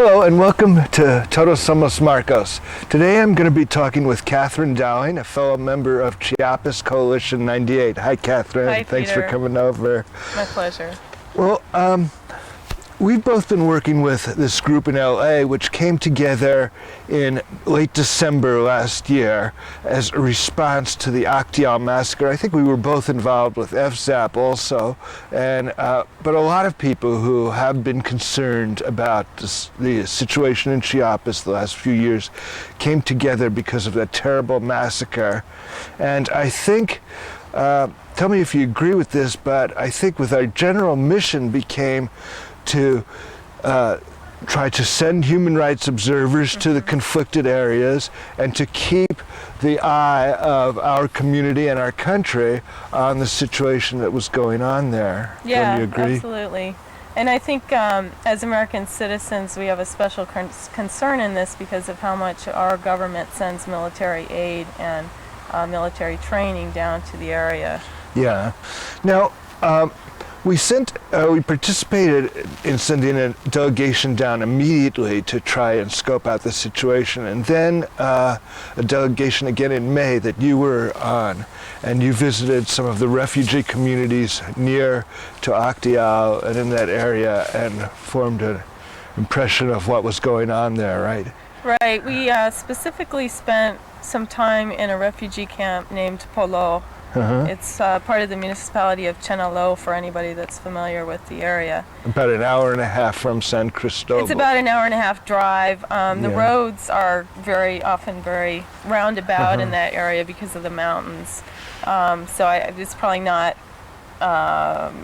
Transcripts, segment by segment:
Hello and welcome to Todos Somos Marcos. Today I'm going to be talking with Kathryn Dowling, a fellow member of Chiapas Coalition 98. Hi Kathryn, Hi, thanks Peter. for coming over. My pleasure. Well, we've both been working with this group in LA, which came together in late December last year as a response to the Acteal massacre. I think we were both involved with FZAP also, and but a lot of people who have been concerned about the situation in Chiapas the last few years came together because of that terrible massacre. And I think, tell me if you agree with this, but I think with our general mission became to try to send human rights observers to the conflicted areas and to keep the eye of our community and our country on the situation that was going on there. Yeah, Don't you agree? Absolutely. And I think as American citizens, we have a special concern in this because of how much our government sends military aid and military training down to the area. Yeah. Now, we participated in sending a delegation down immediately to try and scope out the situation, and then a delegation again in May that you were on, and you visited some of the refugee communities near to Acteal and in that area and formed an impression of what was going on there, right? Right. We specifically spent some time in a refugee camp named Polo. It's part of the municipality of Chenaló for anybody that's familiar with the area. About an hour and a half from San Cristobal. It's about an hour and a half drive. The roads are often very roundabout in that area because of the mountains. So it's probably not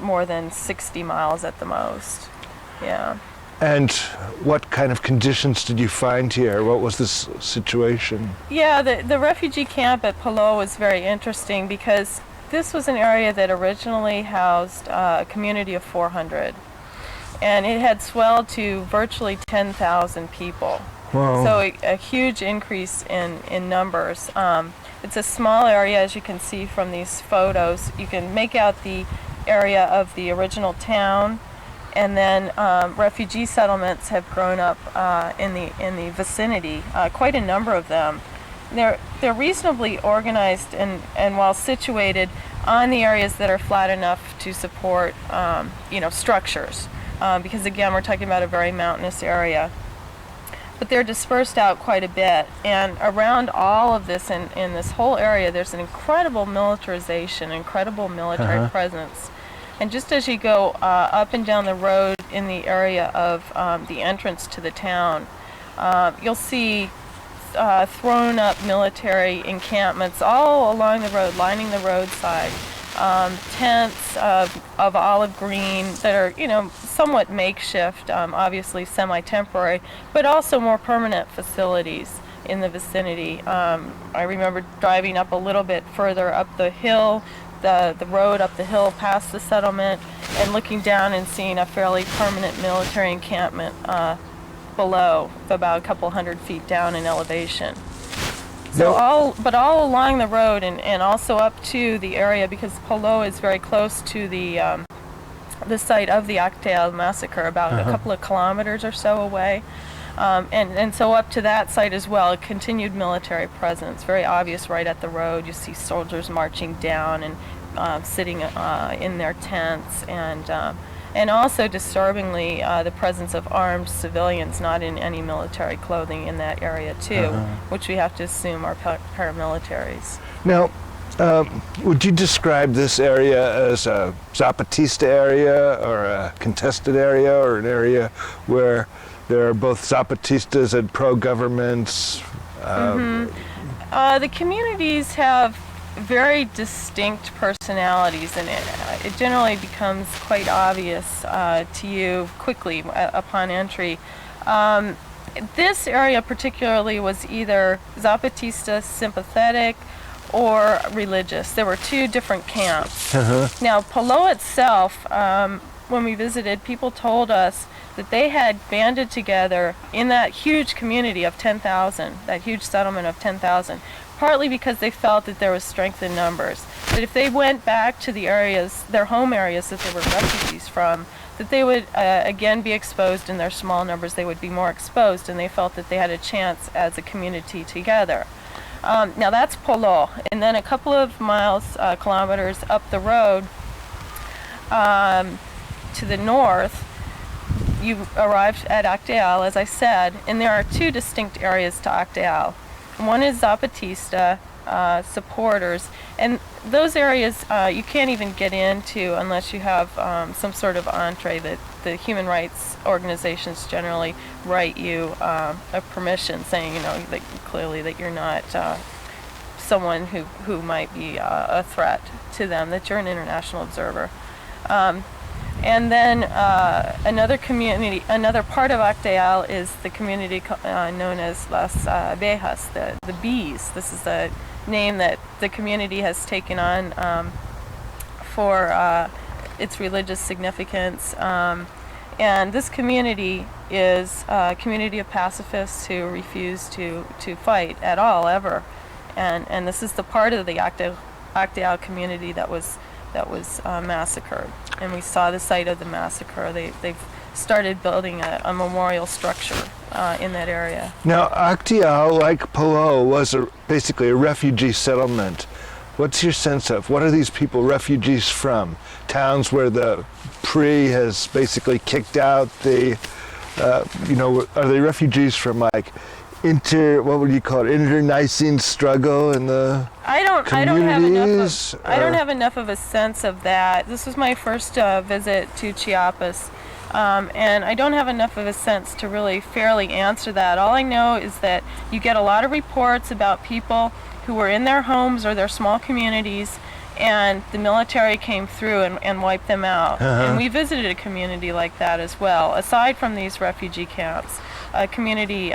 more than 60 miles at the most. Yeah. And what kind of conditions did you find here? What was this situation? Yeah, the refugee camp at Palo was very interesting because this was an area that originally housed a community of 400. And it had swelled to virtually 10,000 people. Wow. So a huge increase in numbers. It's a small area, as you can see from these photos. You can make out the area of the original town. And then refugee settlements have grown up in the vicinity, quite a number of them. They're reasonably organized and well situated on the areas that are flat enough to support structures, because again we're talking about a very mountainous area. But they're dispersed out quite a bit, and around all of this in this whole area there's an incredible militarization, incredible military presence. And just as you go up and down the road in the area of the entrance to the town, you'll see thrown up military encampments all along the road, lining the roadside. Tents of olive green that are, somewhat makeshift, obviously semi-temporary, but also more permanent facilities in the vicinity. I remember driving up a little bit further up the hill, the road up the hill past the settlement, and looking down and seeing a fairly permanent military encampment below, about a couple hundred feet down in elevation. So all along the road and also up to the area, because Polo is very close to the site of the Acteal massacre, about a couple of kilometers or so away. And so up to that site as well, a continued military presence, very obvious right at the road. You see soldiers marching down and sitting in their tents, and also disturbingly the presence of armed civilians not in any military clothing in that area too, which we have to assume are paramilitaries. Now, would you describe this area as a Zapatista area or a contested area or an area where there are both Zapatistas and pro-governments? The communities have very distinct personalities, and it generally becomes quite obvious to you quickly upon entry. This area particularly was either Zapatista sympathetic or religious. There were two different camps. Now, Palo itself, when we visited, people told us that they had banded together in that huge community of 10,000, that huge settlement of 10,000, partly because they felt that there was strength in numbers. That if they went back to the areas, their home areas that they were refugees from, that they would again be exposed in their small numbers. They would be more exposed, and they felt that they had a chance as a community together. Now that's Polo, and then a couple of miles, kilometers up the road to the north, you arrived at Acteal, as I said, and there are two distinct areas to Acteal. One is Zapatista supporters, and those areas you can't even get into unless you have some sort of entree that the human rights organizations generally write you a permission saying, that clearly that you're not someone who might be a threat to them, that you're an international observer. And then another part of Acteal is the community known as Las Abejas, the bees. This is the name that the community has taken on for its religious significance. And this community is a community of pacifists who refuse to fight at all, ever. And this is the part of the Acteal community that was massacred. And we saw the site of the massacre. They've started building a memorial structure in that area. Now, Acteal, like Palo, was basically a refugee settlement. What's your sense of, what are these people refugees from? Towns where the PRI has basically kicked out the, are they refugees from like what would you call it, internecine struggle in the communities? I don't have enough of a sense of that. This was my first visit to Chiapas, and I don't have enough of a sense to really fairly answer that. All I know is that you get a lot of reports about people who were in their homes or their small communities, and the military came through and wiped them out. And we visited a community like that as well, aside from these refugee camps. A community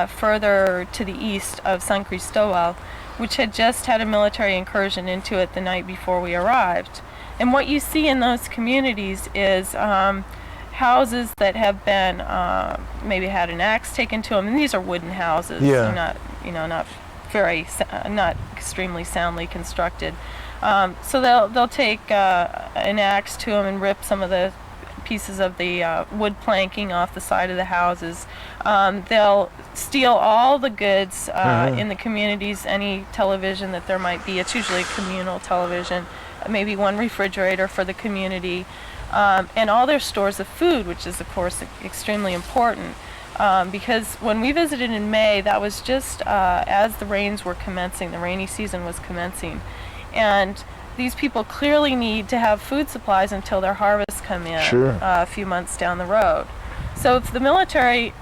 further to the east of San Cristobal, which had just had a military incursion into it the night before we arrived. And what you see in those communities is houses that have been maybe had an axe taken to them, and these are wooden houses. Yeah. They're not extremely soundly constructed. So they'll take an axe to them and rip some of the pieces of the wood planking off the side of the houses. They'll steal all the goods in the communities, any television that there might be. It's usually communal television, maybe one refrigerator for the community, and all their stores of food, which is, of course, extremely important. Because when we visited in May, that was just as the rains were commencing, the rainy season was commencing. And these people clearly need to have food supplies until their harvests come in. Sure. A few months down the road. So if the military,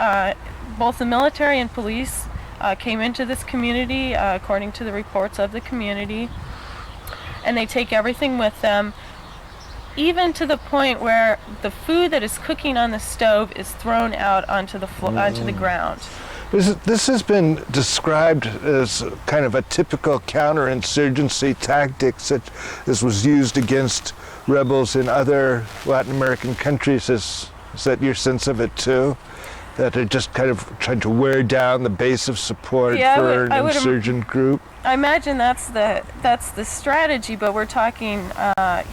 both the military and police came into this community, according to the reports of the community, and they take everything with them, even to the point where the food that is cooking on the stove is thrown out onto the onto the ground. This has been described as kind of a typical counterinsurgency tactic that this was used against rebels in other Latin American countries. Is that your sense of it too? That they're just kind of trying to wear down the base of support for an insurgent group? I imagine that's the strategy, but we're talking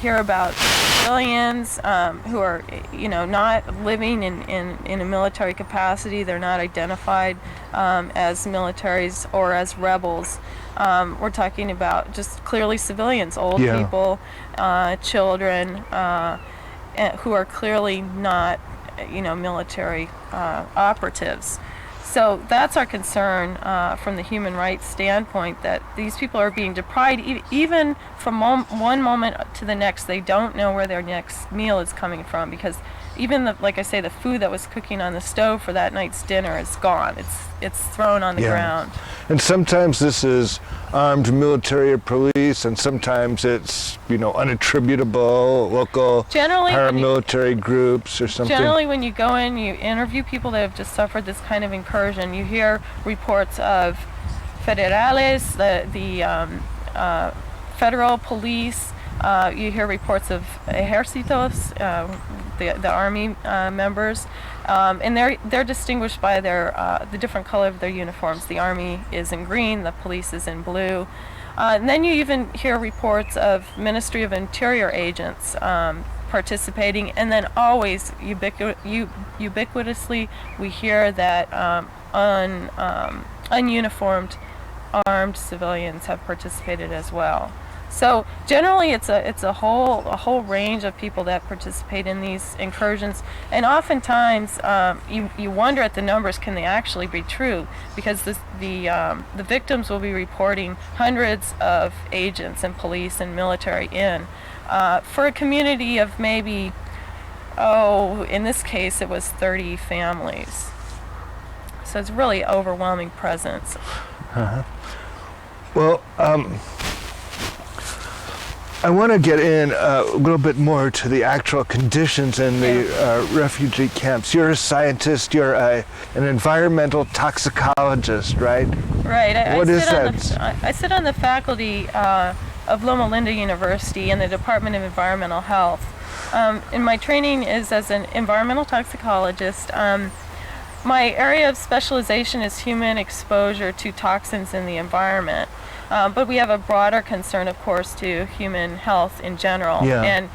here about civilians who are, not living in a military capacity. They're not identified as militaries or as rebels. We're talking about just clearly civilians, old people, children, who are clearly not, military operatives. So that's our concern from the human rights standpoint, that these people are being deprived even from one moment to the next. They don't know where their next meal is coming from, because even like I say, the food that was cooking on the stove for that night's dinner is gone. It's thrown on the ground. And sometimes this is armed military or police, and sometimes it's unattributable local paramilitary groups or something. Generally, when you go in, you interview people that have just suffered this kind of incursion. You hear reports of federales, the federal police. You hear reports of ejércitos, the army members, and they're distinguished by the different color of their uniforms. The army is in green, the police is in blue. And then you even hear reports of Ministry of Interior agents participating, and then always ubiquitously we hear that ununiformed armed civilians have participated as well. So generally it's a whole range of people that participate in these incursions, and oftentimes you wonder at the numbers, can they actually be true, because the victims will be reporting hundreds of agents and police and military in for a community of maybe, in this case it was 30 families. So it's really overwhelming presence. Well, I want to get in a little bit more to the actual conditions in the refugee camps. You're a scientist, you're an environmental toxicologist, right? Right. What is that? I sit on the faculty of Loma Linda University in the Department of Environmental Health. And my training is as an environmental toxicologist. My area of specialization is human exposure to toxins in the environment. But we have a broader concern, of course, to human health in general. Yeah. And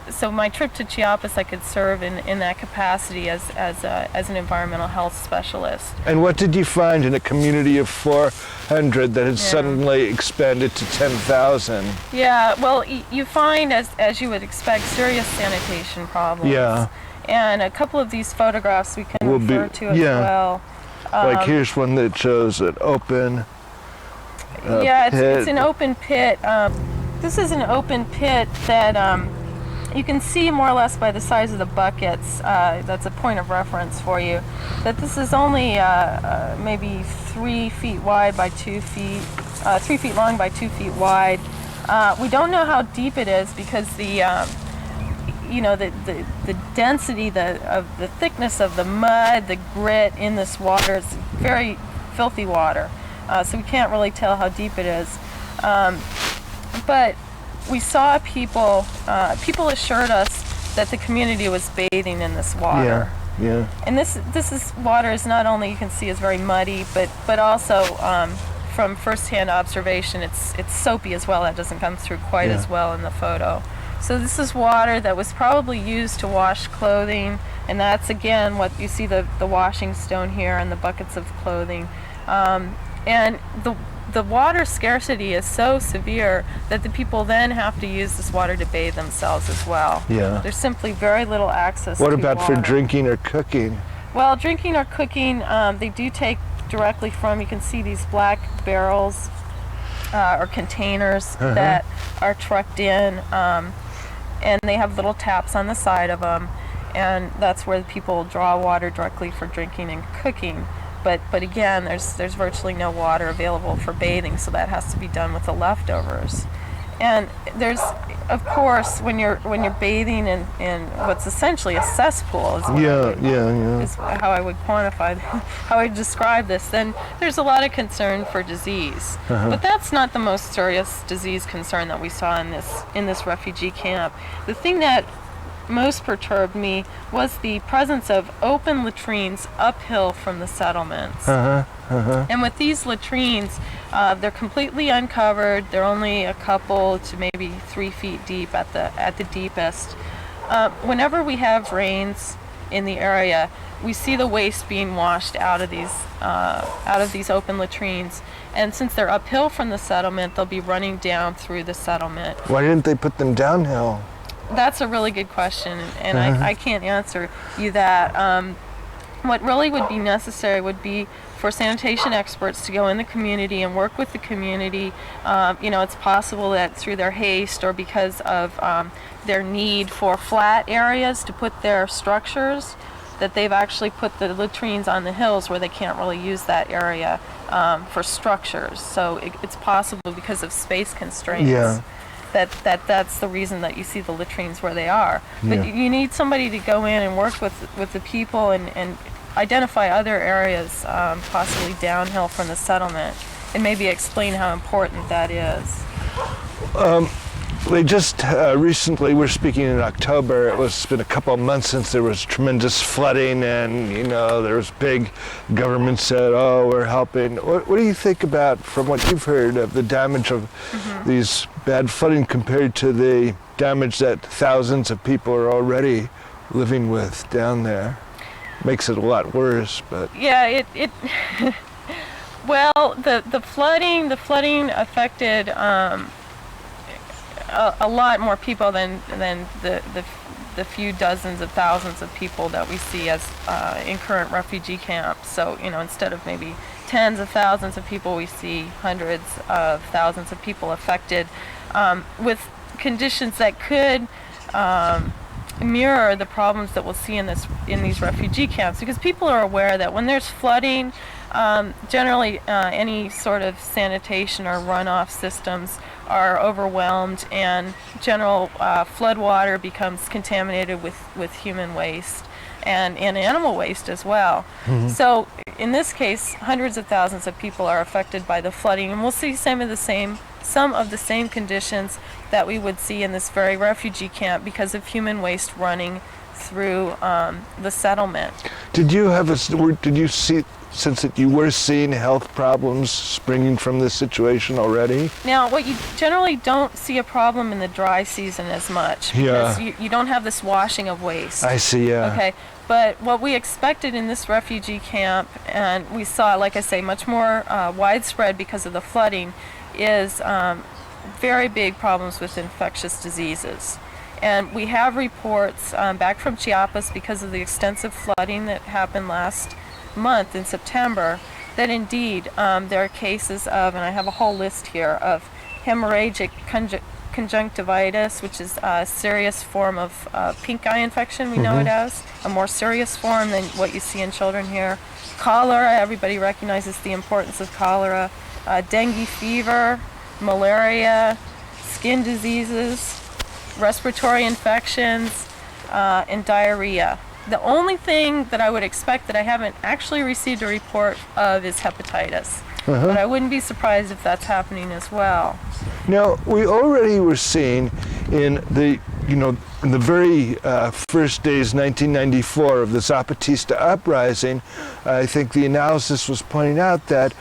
so my trip to Chiapas, I could serve in that capacity as an environmental health specialist. And what did you find in a community of 400 that had suddenly expanded to 10,000? Yeah, well, you find, as you would expect, serious sanitation problems. Yeah. And a couple of these photographs we can refer to as well. Like here's one that shows an open it's an open pit. This is an open pit that you can see more or less by the size of the buckets. That's a point of reference for you. That this is only maybe 3 feet wide by 2 feet, 3 feet long by 2 feet wide. We don't know how deep it is because the density of the thickness of the mud, the grit in this water is very filthy water. So we can't really tell how deep it is. But we saw people assured us that the community was bathing in this water. Yeah. And this water is not only, you can see, is very muddy, but also from firsthand observation, it's soapy as well. That doesn't come through quite as well in the photo. So this is water that was probably used to wash clothing, and that's again what you see, the washing stone here and the buckets of clothing. And the water scarcity is so severe that the people then have to use this water to bathe themselves as well. Yeah. There's simply very little access to What about water. for drinking or cooking? Well, drinking or cooking, they do take directly from, you can see these black barrels or containers that are trucked in, and they have little taps on the side of them, and that's where people draw water directly for drinking and cooking. But again, there's virtually no water available for bathing, so that has to be done with the leftovers. And there's, of course, when you're bathing in what's essentially a cesspool, is how I would quantify, how I would describe this, then there's a lot of concern for disease. But that's not the most serious disease concern that we saw in this refugee camp. The thing that most perturbed me was the presence of open latrines uphill from the settlements. And with these latrines, they're completely uncovered. They're only a couple to maybe 3 feet deep at the deepest. Whenever we have rains in the area, we see the waste being washed out of these open latrines. And since they're uphill from the settlement, they'll be running down through the settlement. Why didn't they put them downhill? That's a really good question, and I can't answer you that. What really would be necessary would be for sanitation experts to go in the community and work with the community. It's possible that through their haste or because of their need for flat areas to put their structures, that they've actually put the latrines on the hills where they can't really use that area for structures. So it's possible because of space constraints. Yeah. That's the reason that you see the latrines where they are. But you need somebody to go in and work with the people and identify other areas, possibly downhill from the settlement, and maybe explain how important that is. they just recently, we're speaking in October, it's been a couple of months since there was tremendous flooding, and there was big, government said, oh, we're helping. What do you think about, from what you've heard, of the damage of these bad flooding compared to the damage that thousands of people are already living with down there? Makes it a lot worse, but... Yeah, it well, the flooding affected a lot more people than the few dozens of thousands of people that we see as in current refugee camps. So instead of maybe tens of thousands of people, we see hundreds of thousands of people affected with conditions that could mirror the problems that we'll see in these refugee camps, because people are aware that when there's flooding, generally any sort of sanitation or runoff systems are overwhelmed, and general flood water becomes contaminated with human waste and animal waste as well. So in this case, hundreds of thousands of people are affected by the flooding, and we'll see some of the same conditions that we would see in this very refugee camp because of human waste running through the settlement. Did you see, since that you were seeing health problems springing from this situation already? Now, what you generally don't see a problem in the dry season as much, because you don't have this washing of waste. I see, yeah. Okay, but what we expected in this refugee camp, and we saw, like I say, much more widespread because of the flooding, is very big problems with infectious diseases. And we have reports back from Chiapas, because of the extensive flooding that happened last month in September, that indeed there are cases of, and I have a whole list here, of hemorrhagic conjunctivitis, which is a serious form of pink eye infection, we know it as, a more serious form than what you see in children here. Cholera, everybody recognizes the importance of cholera. Dengue fever, malaria, skin diseases, respiratory infections, and diarrhea. The only thing that I would expect that I haven't actually received a report of is hepatitis. But I wouldn't be surprised if that's happening as well. Now, we already were seeing in the very first days, 1994, of the Zapatista uprising, I think the analysis was pointing out that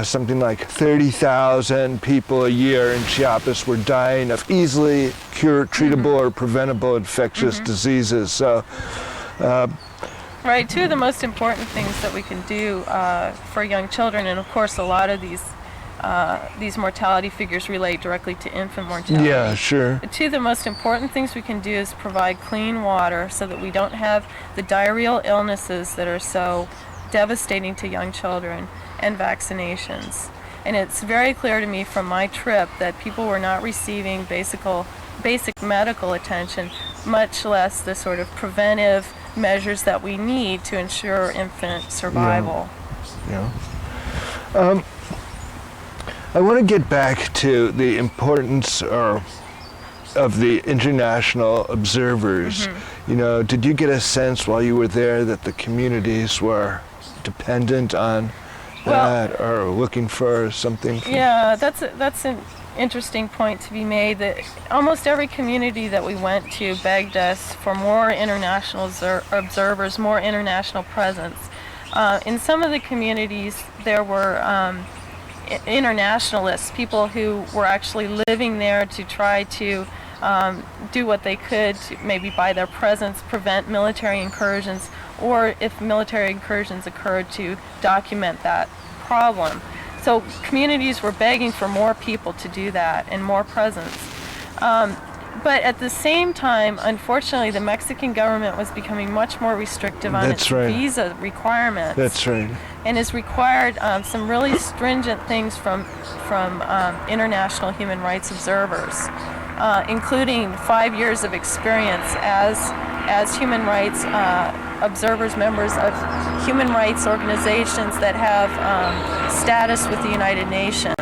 something like 30,000 people a year in Chiapas were dying of easily treatable or preventable infectious diseases. So, right, two of the most important things that we can do for young children, and of course a lot of these mortality figures relate directly to infant mortality. Yeah, sure. The two of the most important things we can do is provide clean water so that we don't have the diarrheal illnesses that are so devastating to young children, and vaccinations. And it's very clear to me from my trip that people were not receiving basic medical attention, much less the sort of preventive measures that we need to ensure infant survival. Yeah. I want to get back to the importance of the international observers. Did you get a sense while you were there that the communities were dependent on that, or looking for something? Yeah, that's an interesting point to be made, that almost every community that we went to begged us for more international observers, more international presence. In some of the communities, there were internationalists, people who were actually living there to try to do what they could to maybe by their presence prevent military incursions, or if military incursions occurred, to document that problem. So communities were begging for more people to do that and more presence. But at the same time, unfortunately, the Mexican government was becoming much more restrictive on its visa requirements. That's right. And has required some really stringent things from international human rights observers, including 5 years of experience as human rights observers, members of human rights organizations that have status with the United Nations.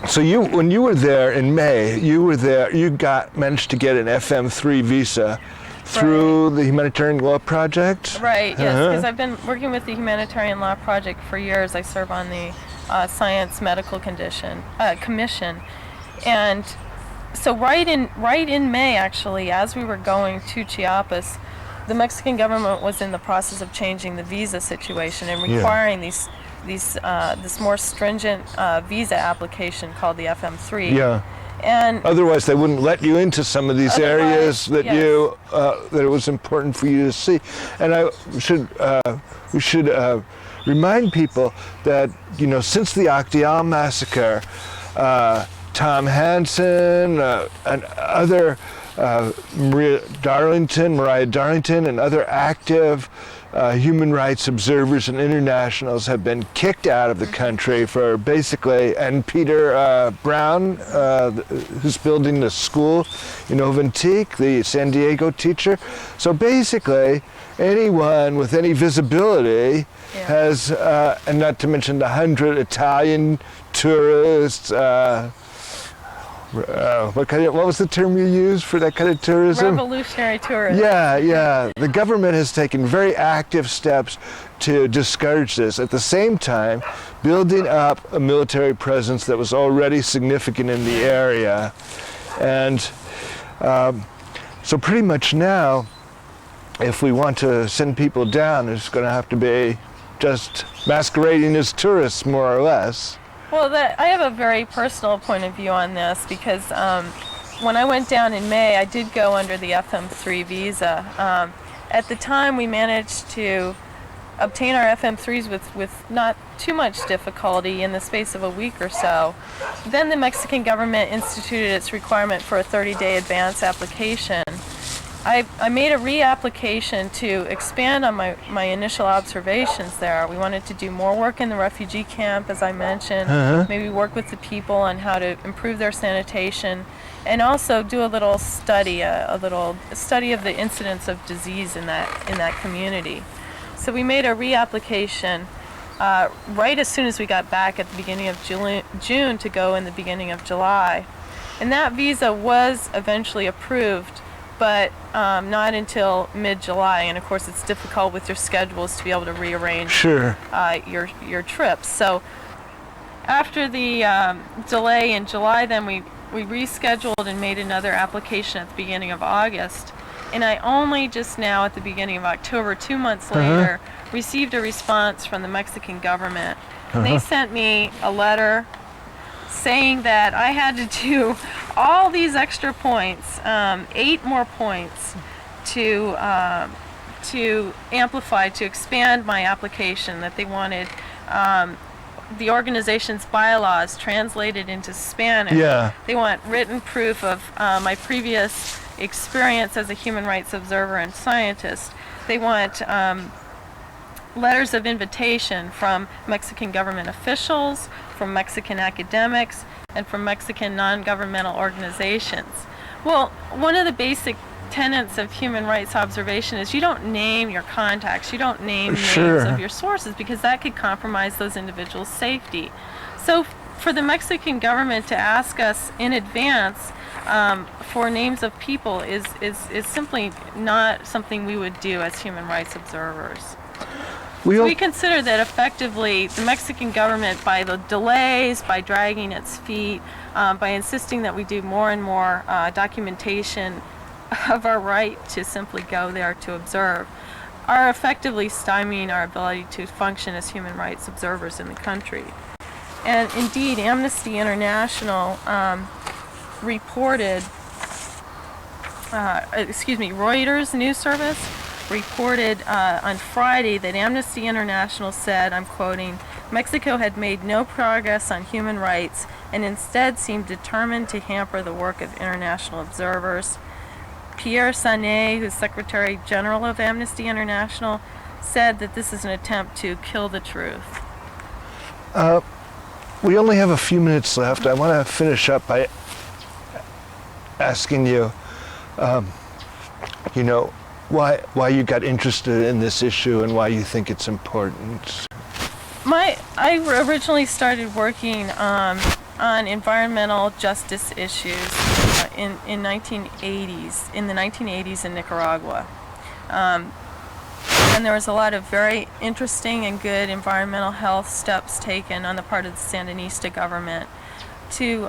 So when you were there in May, you managed to get an FM3 visa through the Humanitarian Law Project? Right, yes, because I've been working with the Humanitarian Law Project for years. I serve on the Science Medical Commission. And so right in May, actually, as we were going to Chiapas, the Mexican government was in the process of changing the visa situation and requiring this more stringent visa application called the FM3. Yeah. And otherwise, they wouldn't let you into some of these areas that that it was important for you to see. And we should remind people that since the Acteal massacre, Tom Hansen and other Mariah Darlington and other active human rights observers and internationals have been kicked out of the country for basically, and Peter Brown, who's building the school in Oventique, the San Diego teacher. So basically, anyone with any visibility has, and not to mention the 100 Italian tourists, what was the term you used for that kind of tourism? Revolutionary tourism. Yeah. The government has taken very active steps to discourage this. At the same time, building up a military presence that was already significant in the area. And so pretty much now, if we want to send people down, it's going to have to be just masquerading as tourists, more or less. Well, I have a very personal point of view on this because when I went down in May, I did go under the FM3 visa. At the time, we managed to obtain our FM3s with not too much difficulty in the space of a week or so. Then the Mexican government instituted its requirement for a 30-day advance application. I made a reapplication to expand on my initial observations there. We wanted to do more work in the refugee camp, as I mentioned, maybe work with the people on how to improve their sanitation, and also do a little study, of the incidence of disease in that community. So we made a reapplication right as soon as we got back at the beginning of June to go in the beginning of July. And that visa was eventually approved, but not until mid-July, and of course it's difficult with your schedules to be able to rearrange your trips. So after the delay in July, then we rescheduled and made another application at the beginning of August, and I only just now at the beginning of October, 2 months later, received a response from the Mexican government. And they sent me a letter saying that I had to do all these extra points, 8 more points, to amplify, to expand my application, that they wanted the organization's bylaws translated into Spanish. Yeah. They want written proof of my previous experience as a human rights observer and scientist. They want letters of invitation from Mexican government officials, from Mexican academics, and from Mexican non-governmental organizations. Well, one of the basic tenets of human rights observation is you don't name your contacts, you don't name names of your sources, because that could compromise those individuals' safety. So for the Mexican government to ask us in advance for names of people is simply not something we would do as human rights observers. We consider that effectively the Mexican government, by the delays, by dragging its feet, by insisting that we do more and more documentation of our right to simply go there to observe, are effectively stymieing our ability to function as human rights observers in the country. And indeed, Amnesty International reported, Reuters news service reported on Friday that Amnesty International said, I'm quoting, Mexico had made no progress on human rights and instead seemed determined to hamper the work of international observers. Pierre Sané, who's Secretary General of Amnesty International, said that this is an attempt to kill the truth. We only have a few minutes left. I want to finish up by asking you, why you got interested in this issue and why you think it's important. I originally started working on environmental justice issues in the 1980s in Nicaragua. I and there was a lot of very interesting and good environmental health steps taken on the part of the Sandinista government to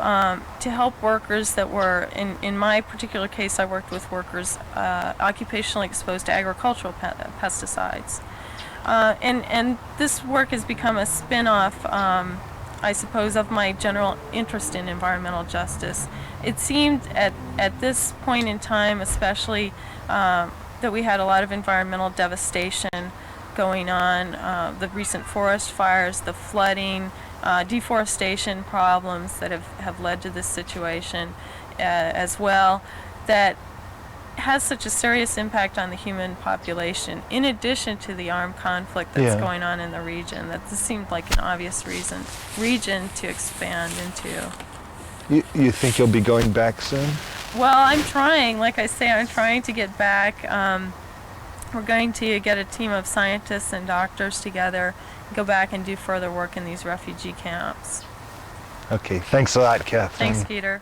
help workers that were, in my particular case, I worked with workers occupationally exposed to agricultural pesticides. And this work has become a spin-off, I suppose, of my general interest in environmental justice. It seemed at this point in time, especially, that we had a lot of environmental devastation going on, the recent forest fires, the flooding, deforestation problems that have led to this situation as well, that has such a serious impact on the human population, in addition to the armed conflict that's going on in the region, that this seemed like an obvious region to expand into. You think you'll be going back soon? Well, I'm trying. Like I say, I'm trying to get back. We're going to get a team of scientists and doctors together, go back and do further work in these refugee camps. Okay, thanks a lot, Kathryn. Thanks, Peter.